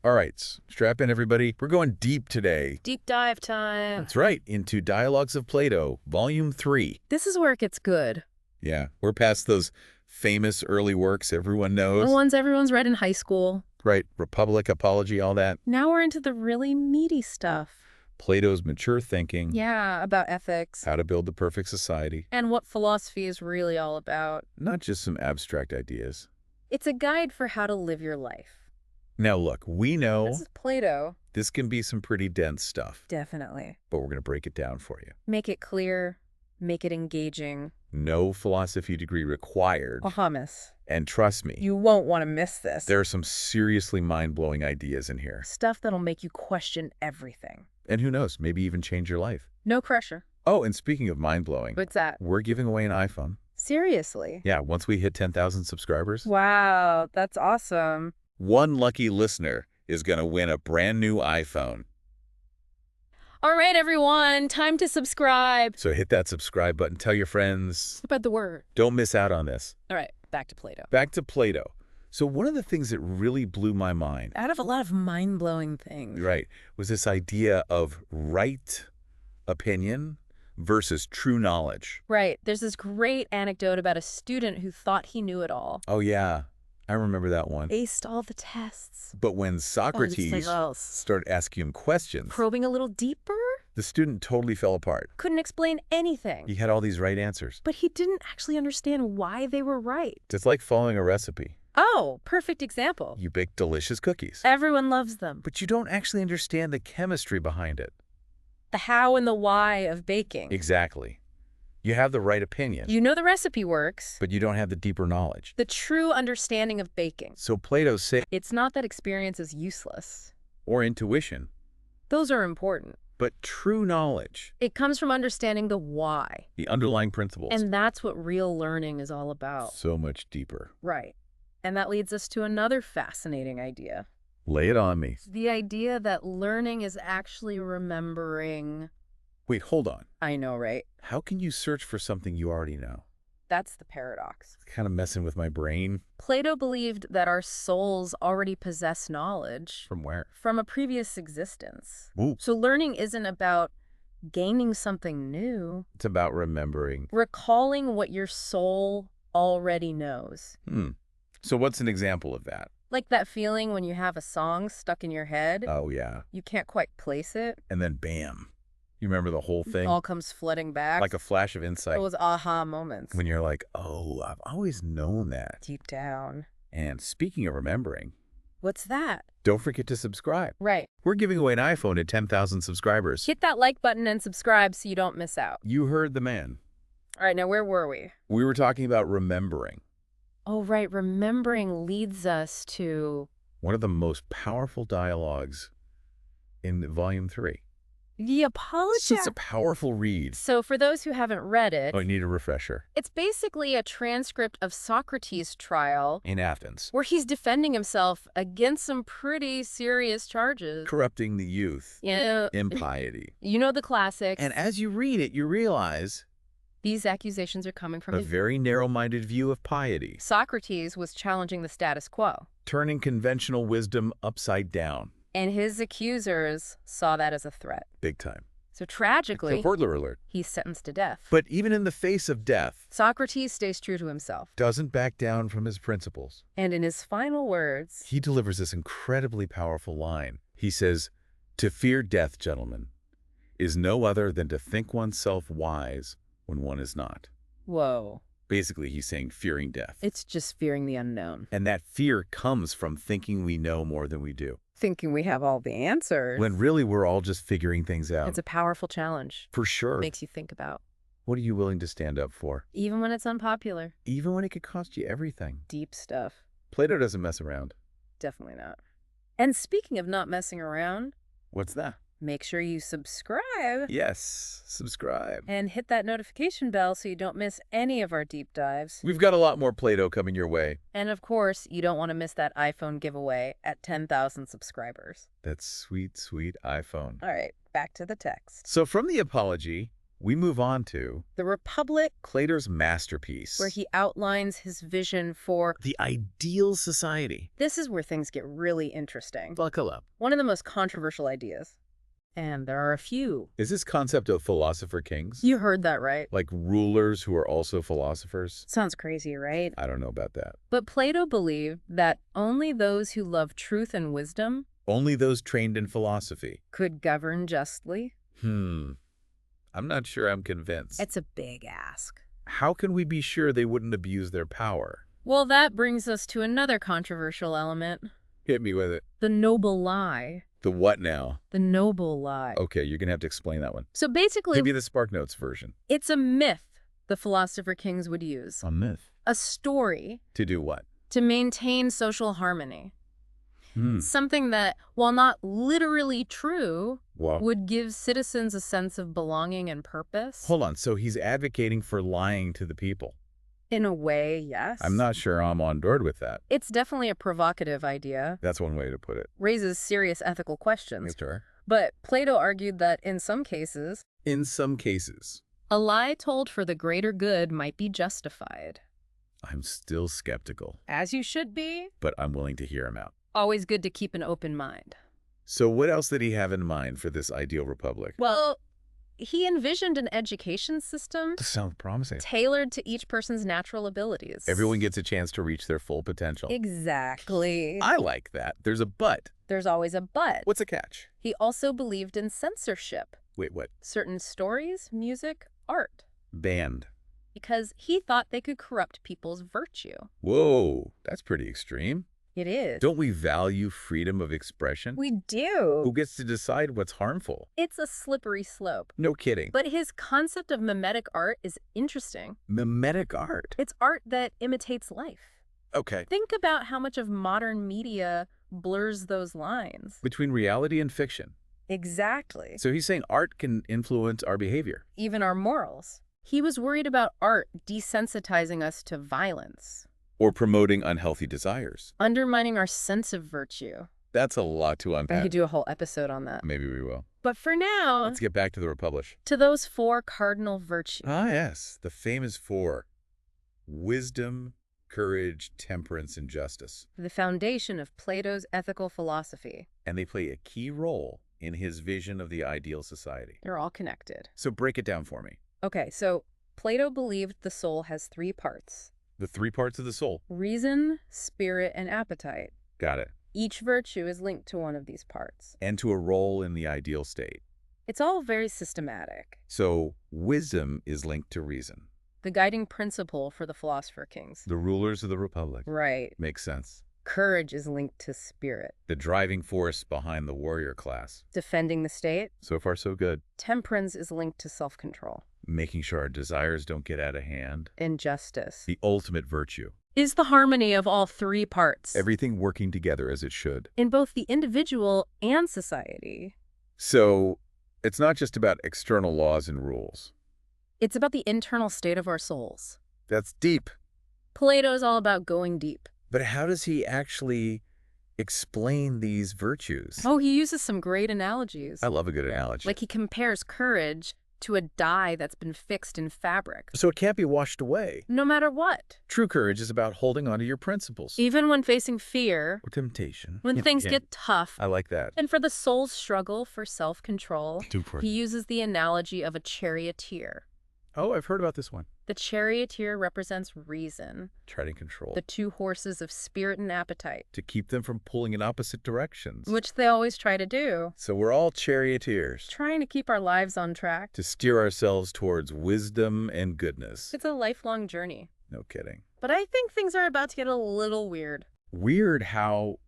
All right, strap in, everybody. We're going deep today. Deep dive time. That's right, into Dialogues of Plato, Volume 3. This is where it gets good. Yeah, we're past those famous early works everyone knows. The ones everyone's read in high school. Right, Republic, Apology, all that. Now we're into the really meaty stuff. Plato's mature thinking. Yeah, about ethics. How to build the perfect society. And what philosophy is really all about. Not just some abstract ideas. It's a guide for how to live your life. Now look, we know This is Plato. this can be some pretty dense stuff, Definitely. but we're going to break it down for you. Make it clear. Make it engaging. No philosophy degree required. Hummus. And trust me, You won't want to miss this. there are some seriously mind-blowing ideas in here. Stuff that'll make you question everything. And who knows, maybe even change your life. No pressure. Oh, and speaking of mind-blowing, What's that? we're giving away an iPhone. Seriously? Yeah, once we hit 10,000 subscribers, Wow, that's awesome. one lucky listener is going to win a brand new iPhone. All right, everyone, time to subscribe. So hit that subscribe button, tell your friends. Spread the word. Don't miss out on this. All right, back to Plato. Back to Plato. So one of the things that really blew my mind, Out of a lot of mind-blowing things. right, was this idea of right opinion versus true knowledge. Right, there's this great anecdote about a student who thought he knew it all. Oh, yeah, I remember that one. Aced all the tests. But when Socrates started asking him questions, Probing a little deeper? the student totally fell apart. Couldn't explain anything. He had all these right answers. But he didn't actually understand why they were right. It's like following a recipe. Oh, perfect example. You bake delicious cookies, Everyone loves them. but you don't actually understand the chemistry behind it. The how and the why of baking. Exactly. You have the right opinion, You know the recipe works. but you don't have the deeper knowledge. The true understanding of baking. So Plato said, It's not that experience is useless. or intuition, Those are important. but true knowledge, It comes from understanding the why. the underlying principles, And that's what real learning is all about. so much deeper. Right. And that leads us to another fascinating idea. Lay it on me. The idea that learning is actually remembering. Wait, hold on. I know, right? How can you search for something you already know? That's the paradox. It's kind of messing with my brain. Plato believed that our souls already possess knowledge From where? from a previous existence. Ooh. So learning isn't about gaining something new, It's about remembering. recalling what your soul already knows. So what's an example of that? Like that feeling when you have a song stuck in your head, Oh, yeah. you can't quite place it. And then bam. You remember the whole thing? All comes flooding back. Like a flash of insight. Those aha moments. When you're like, oh, I've always known that. Deep down. And speaking of remembering, What's that? don't forget to subscribe. Right. We're giving away an iPhone at 10,000 subscribers. Hit that like button and subscribe so you don't miss out. You heard the man. All right, now where were we? We were talking about remembering. Oh, right. Remembering leads us to One of the most powerful dialogues in Volume 3. the Apology. It's a powerful read. So for those who haven't read it, Oh, I need a refresher. it's basically a transcript of Socrates' trial In Athens. where he's defending himself against some pretty serious charges. Corrupting the youth. Yeah. Impiety. You know the classics. And as you read it, you realize These accusations are coming from a very narrow-minded view of piety, Socrates was challenging the status quo, turning conventional wisdom upside down. and his accusers saw that as a threat. Big time. So tragically, Spoiler alert. he's sentenced to death. But even in the face of death, Socrates stays true to himself. doesn't back down from his principles. And in his final words, He delivers this incredibly powerful line. He says, "To fear death, gentlemen, is no other than to think oneself wise when one is not." whoa, Basically, he's saying fearing death. it's just fearing the unknown. And that fear comes from thinking we know more than we do, Thinking we have all the answers. when really we're all just figuring things out. It's a powerful challenge. For sure. Makes you think about. What are you willing to stand up for? Even when it's unpopular. Even when it could cost you everything. Deep stuff. Plato doesn't mess around. Definitely not. And speaking of not messing around, What's that? make sure you subscribe. Yes, subscribe. And hit that notification bell so you don't miss any of our deep dives. We've got a lot more Plato coming your way. And of course, you don't want to miss that iPhone giveaway at 10,000 subscribers. That sweet, sweet iPhone. All right, back to the text. So from the Apology, we move on to The Republic, Plato's masterpiece. where he outlines his vision for... the ideal society. This is where things get really interesting. Buckle up. One of the most controversial ideas. And there are a few. Is this concept of philosopher kings? You heard that right. Like rulers who are also philosophers? Sounds crazy, right? I don't know about that. But Plato believed that only those who love truth and wisdom Only those trained in philosophy. could govern justly. I'm not sure I'm convinced. It's a big ask. How can we be sure they wouldn't abuse their power? Well, that brings us to another controversial element. Hit me with it. The noble lie. The what now? The noble lie. Okay, you're going to have to explain that one. So basically, Give me the Spark Notes version. it's a myth the philosopher kings would use. A myth. A story To do what? to maintain social harmony. Something that, while not literally true, Wow. would give citizens a sense of belonging and purpose. Hold on, so he's advocating for lying to the people. In a way, yes. I'm not sure I'm on board with that. It's definitely a provocative idea. That's one way to put it. Raises serious ethical questions. Sure. But Plato argued that in some cases, In some cases, a lie told for the greater good might be justified. I'm still skeptical, As you should be. but I'm willing to hear him out. Always good to keep an open mind. So what else did he have in mind for this ideal republic? Well, he envisioned an education system This sounds promising. tailored to each person's natural abilities. Everyone gets a chance to reach their full potential. Exactly. I like that. There's a but. There's always a but. What's a catch? He also believed in censorship. Wait, what? Certain stories, music, art. Banned. Because he thought they could corrupt people's virtue. Whoa, that's pretty extreme. It is. Don't we value freedom of expression? We do. Who gets to decide what's harmful? It's a slippery slope. No kidding. But his concept of mimetic art is interesting. Mimetic art. It's art that imitates life. Okay. Think about how much of modern media blurs those lines. Between reality and fiction. Exactly. So he's saying art can influence our behavior. Even our morals. He was worried about art desensitizing us to violence, Or promoting unhealthy desires. undermining our sense of virtue. That's a lot to I unpack. could do a whole episode on that. Maybe we will. But for now, Let's get back to the Republic. to those four cardinal virtues. Ah, yes. The famous four. Wisdom, courage, temperance, and justice. The foundation of Plato's ethical philosophy. And they play a key role in his vision of the ideal society. They're all connected. So break it down for me. Okay, so Plato believed the soul has three parts: The three parts of the soul. reason, spirit, and appetite. Got it. Each virtue is linked to one of these parts. And to a role in the ideal state. It's all very systematic. So wisdom is linked to reason. The guiding principle for the philosopher kings. The rulers of the Republic. Right. Makes sense. Courage is linked to spirit. The driving force behind the warrior class. Defending the state. So far, so good. Temperance is linked to self-control. Making sure our desires don't get out of hand. And justice The ultimate virtue. is the harmony of all three parts. Everything working together as it should. In both the individual and society. So it's not just about external laws and rules. It's about the internal state of our souls. That's deep. Plato is all about going deep. But how does he actually explain these virtues? Oh, he uses some great analogies. I love a good analogy. Like he compares courage to a dye that's been fixed in fabric. So it can't be washed away. No matter what. True courage is about holding on to your principles. Even when facing fear, Or temptation. when Yeah, things yeah. get tough, I like that. and for the soul's struggle for self-control, Too far. he uses the analogy of a charioteer. Oh, I've heard about this one. The charioteer represents reason, Treading control. the two horses of spirit and appetite, To keep them from pulling in opposite directions. which they always try to do, So we're all charioteers. trying to keep our lives on track. To steer ourselves towards wisdom and goodness. It's a lifelong journey. No kidding. But I think things are about to get a little weird. Weird how...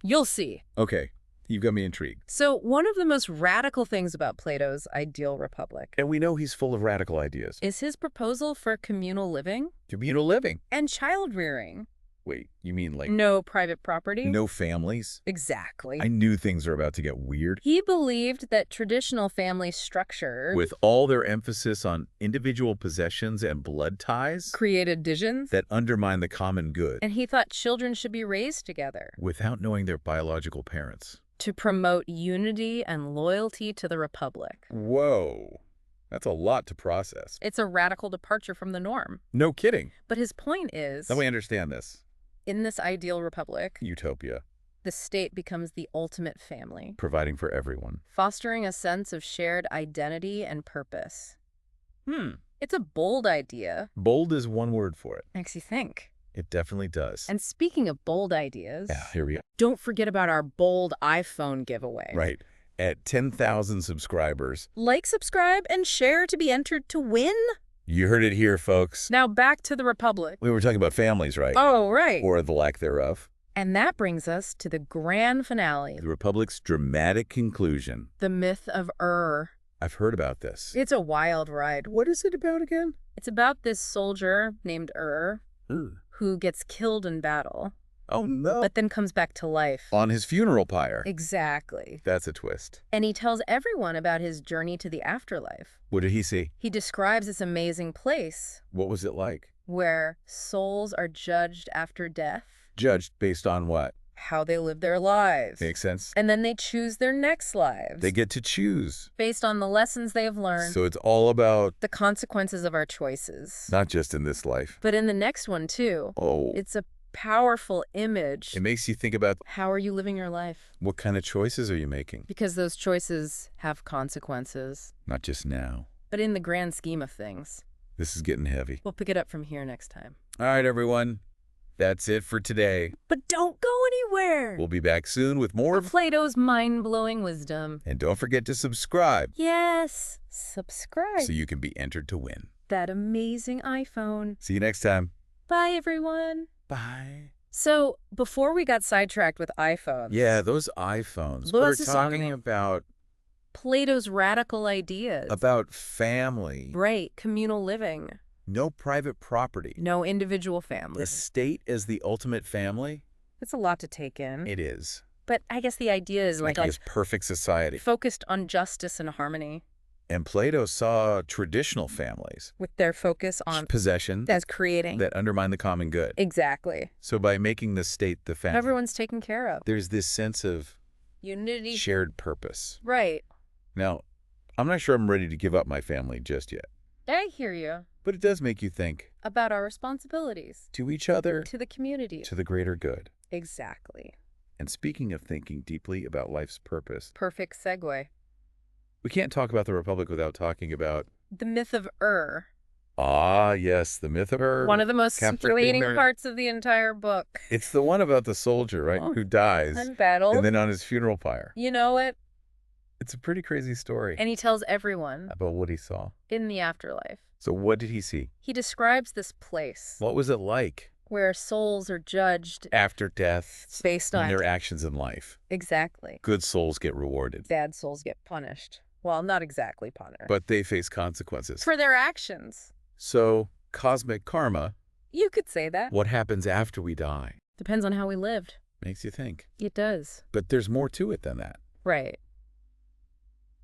You'll see. Okay, you've got me intrigued. So one of the most radical things about Plato's ideal republic And we know he's full of radical ideas. is his proposal for communal living Communal living. and child rearing. Wait, you mean like No private property? no families? Exactly. I knew things are about to get weird. He believed that traditional family structure With all their emphasis on individual possessions and blood ties created divisions, that undermine the common good and he thought children should be raised together without knowing their biological parents. to promote unity and loyalty to the republic. Whoa. That's a lot to process. It's a radical departure from the norm. No kidding. But his point is, Let me understand this. in this ideal republic, Utopia. the state becomes the ultimate family, Providing for everyone. fostering a sense of shared identity and purpose. It's a bold idea. Bold is one word for it. Makes you think. It definitely does. And speaking of bold ideas, Yeah, here we go. don't forget about our bold iPhone giveaway. Right. At 10,000 subscribers. Like, subscribe, and share to be entered to win. You heard it here, folks. Now back to the Republic. We were talking about families, right? Oh, right. Or the lack thereof. And that brings us to the grand finale, The Republic's dramatic conclusion. the myth of I've heard about this. It's a wild ride. What is it about again? It's about this soldier named who gets killed in battle, Oh, no. but then comes back to life. On his funeral pyre. Exactly. That's a twist. And he tells everyone about his journey to the afterlife. What did he see? He describes this amazing place What was it like? where souls are judged after death, Judged based on what? how they live their lives. Makes sense? And then they choose their next lives They get to choose. based on the lessons they have learned, So it's all about the consequences of our choices. not just in this life. But in the next one, too. Oh, It's a powerful image. it makes you think about How are you living your life? what kind of choices are you making? Because those choices have consequences. Not just now. But in the grand scheme of things, This is getting heavy. we'll pick it up from here next time. All right, everyone. That's it for today. But don't go anywhere! We'll be back soon with more. Of Plato's mind-blowing wisdom. And don't forget to subscribe Yes, subscribe. so you can be entered to win. That amazing iPhone. See you next time. Bye, everyone. Bye. So, before we got sidetracked with iPhones, Yeah, those iPhones. What We're else is talking on it? about Plato's radical ideas. family. Right, communal living. No private property. No individual The family. state as the ultimate family? It's a lot to take in. It is. But I guess the idea is Like this perfect society. focused on justice and harmony, And Plato saw traditional families, with their focus on possession as creating. that undermine the common good. Exactly. So by making the state the family, Everyone's taken care of. there's this sense of Unity. shared purpose. Right. Now, I'm not sure I'm ready to give up my family just yet, I hear you. but it does make you think About our responsibilities. to each other, To the community. to the greater good. Exactly. And speaking of thinking deeply about life's purpose, Perfect segue. we can't talk about the Republic without talking about, The myth of yes, the myth of her. One of the most scintillating Captivating. parts of the entire book. It's the one about the soldier, right, Oh. who dies, Unbattled. and then on his funeral pyre. You know it. It's a pretty crazy story And he tells everyone about what he saw. in the afterlife. So what did he see? He describes this place What was it like where souls are judged after death based and on... their actions in life? Exactly. Good souls get rewarded, Bad souls get punished. Well, not exactly punished. but they face consequences. for their actions. So cosmic karma, You could say that. what happens after we die, Depends on how we lived. makes you think. It does. But there's more to it than that. Right.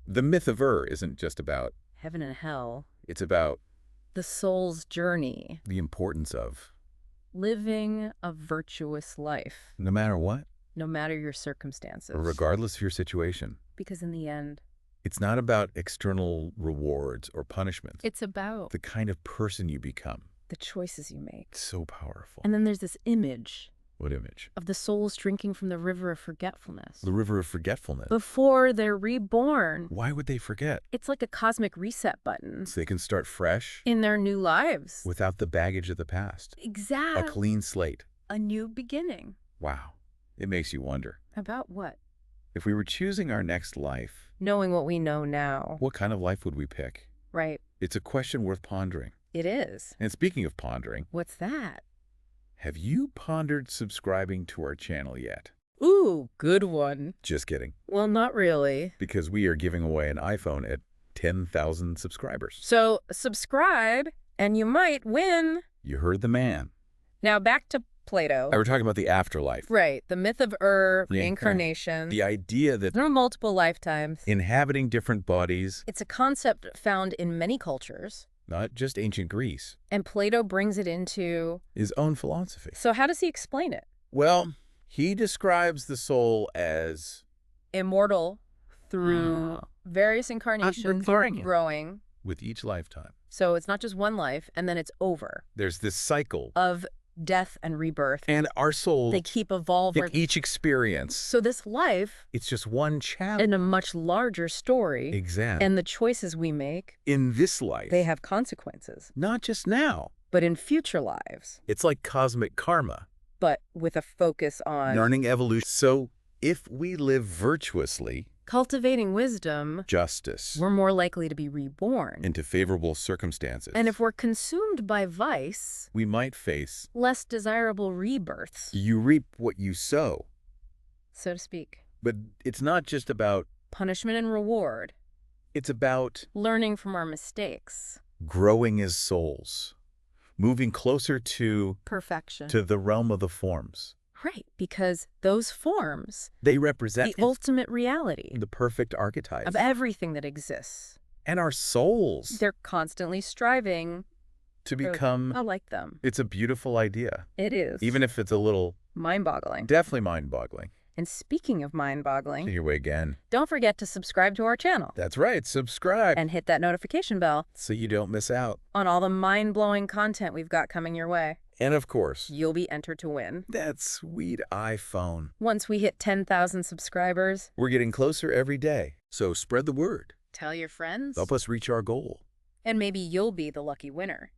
The myth of isn't just about, Heaven and hell. it's about The soul's journey. the importance of, Living a virtuous life, no matter what, no matter your circumstances. or regardless of your situation. Because in the end, It's not about external rewards or punishments. it's about The kind of person you become. the choices you make. It's so powerful. And then there's this image What image? of the souls drinking from the river of forgetfulness The river of forgetfulness. before they're reborn. Why would they forget? It's like a cosmic reset button So they can start fresh in their new lives. without the baggage of the past. A Exactly. clean slate. A new beginning. Wow. It makes you wonder. About what? If we were choosing our next life, Knowing what we know now. what kind of life would we pick? Right. It's a question worth pondering. It is. And speaking of pondering, What's that? have you pondered subscribing to our channel yet? Ooh, good one. Just kidding. Well, not really. Because we are giving away an iPhone at 10,000 subscribers. So subscribe and you might win. You heard the man. Now back to Plato. We're talking about the afterlife. Right. The myth of reincarnation. The idea that There are multiple lifetimes. inhabiting different bodies, It's a concept found in many cultures. not just ancient Greece, And Plato brings it into... his own philosophy. So how does he explain it? Well, he describes the soul as Immortal through various incarnations, learning it. growing, with each lifetime. So it's not just one life, and then it's over. There's this cycle. Of death and rebirth. And our souls, They keep evolving. in each experience. So this life, It's just one chapter. in a much larger story, Exactly. and the choices we make, in this life, they have consequences. not just now. But in future lives, It's like cosmic karma. but with a focus on Learning evolution. So if we live virtuously, cultivating wisdom, justice, we're more likely to be reborn. into favorable circumstances, And if we're consumed by vice, we might face, less desirable rebirths, you reap what you sow. so to speak. But it's not just about, Punishment and reward, it's about learning from our mistakes, growing as souls, moving closer to perfection. the realm of the forms. Right, because those forms, They represent the ultimate reality the perfect archetype. of everything that exists. And our souls They're constantly striving to for- become, I like them. it's a beautiful idea. It is. Even if it's a little, mind-boggling. definitely mind-boggling. And speaking of mind-boggling, Here we again. don't forget to subscribe to our channel That's right, subscribe and hit that notification bell so you don't miss out. on all the mind-blowing content we've got coming your way. And of course, You'll be entered to win. that sweet iPhone. Once we hit 10,000 subscribers, We're getting closer every day, so spread the word. tell your friends, Help us reach our goal. and maybe you'll be the lucky winner.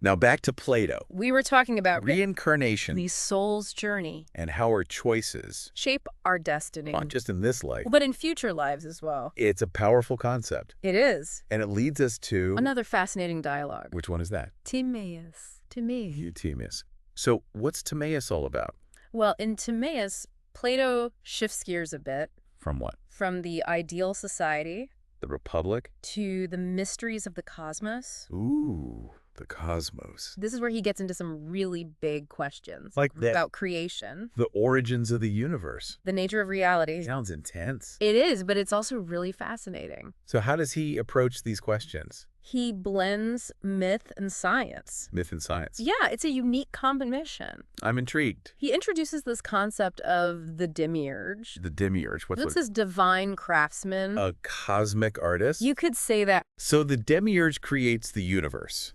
Now back to Plato. We were talking about Reincarnation the soul's journey and how our choices, shape our destiny, not just in this life, but in future lives as well. it's a powerful concept. It is. And it leads us to... Another fascinating dialogue. Which one is that? Timaeus. To me. Timaeus. So what's Timaeus all about? Well, in Timaeus, Plato shifts gears a bit From what? from the ideal society The Republic? to the mysteries of the cosmos. Ooh, the cosmos. This is where he gets into some really big questions Like that. about creation, The origins of the universe. the nature of reality. Sounds intense. It is, but it's also really fascinating. So how does he approach these questions? He blends myth and science. Myth and science. Yeah, it's a unique combination. I'm intrigued. He introduces this concept of the demiurge. The demiurge. This is divine craftsman. a cosmic artist? You could say that. So the demiurge creates the universe.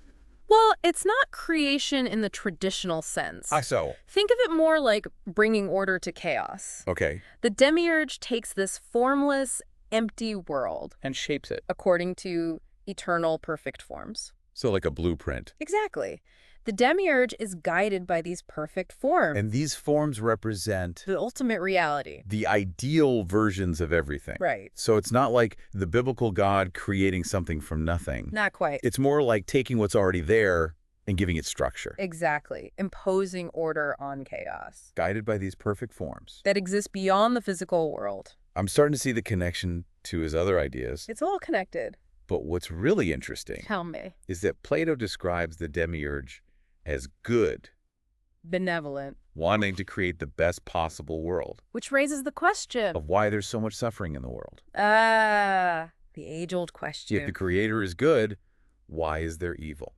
Well, it's not creation in the traditional sense. So. Think of it more like bringing order to chaos. Okay. The demiurge takes this formless, empty world, And shapes it. according to eternal perfect forms. So like a blueprint. Exactly. The demiurge is guided by these perfect forms. And these forms represent the ultimate reality. the ideal versions of everything. Right. So it's not like the biblical God creating something from nothing. Not quite. It's more like taking what's already there and giving it structure. Exactly. Imposing order on chaos Guided by these perfect forms. that exists beyond the physical world. I'm starting to see the connection to his other ideas. It's all connected. But what's really interesting Tell me. is that Plato describes the demiurge as good, Benevolent. wanting to create the best possible world, Which raises the question. of why there's so much suffering in the world. The age-old question. If the creator is good, why is there evil?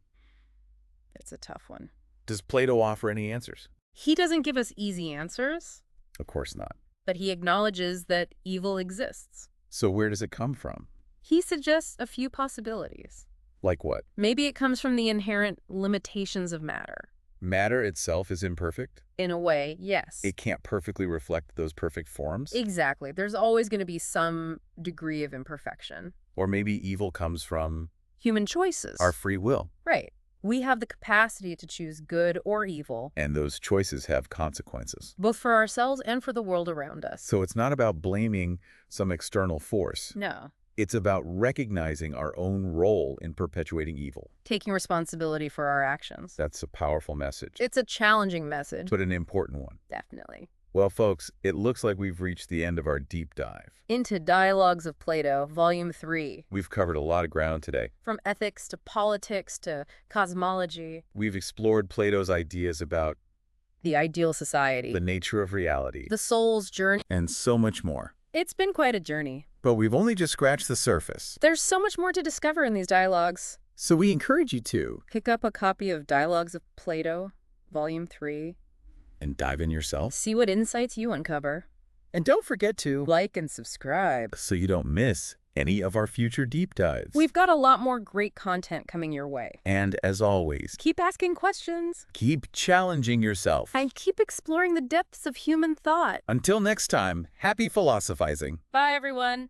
It's a tough one. Does Plato offer any answers? He doesn't give us easy answers, Of course not. but he acknowledges that evil exists. So where does it come from? He suggests a few possibilities. Like what? Maybe it comes from the inherent limitations of matter. Matter itself is imperfect? In a way, yes. It can't perfectly reflect those perfect forms? Exactly. There's always going to be some degree of imperfection. Or maybe evil comes from Human choices. our free will, Right. We have the capacity to choose good or evil, and those choices have consequences. both for ourselves and for the world around us. So it's not about blaming some external force. No. It's about recognizing our own role in perpetuating evil. Taking responsibility for our actions. That's a powerful message, It's a challenging message. but an important one. Definitely. Well, folks, it looks like we've reached the end of our deep dive. Into Dialogues of Plato, Volume 3. We've covered a lot of ground today. From ethics to politics to cosmology. We've explored Plato's ideas about The ideal society. the nature of reality, The soul's journey. and so much more. It's been quite a journey. But we've only just scratched the surface. There's so much more to discover in these dialogues. So we encourage you to Pick up a copy of Dialogues of Plato, Volume 3. and dive in yourself. See what insights you uncover. And don't forget to Like and subscribe. so you don't miss any of our future deep dives. We've got a lot more great content coming your way. And as always, Keep asking questions. keep challenging yourself. And keep exploring the depths of human thought. Until next time, happy philosophizing. Bye, everyone.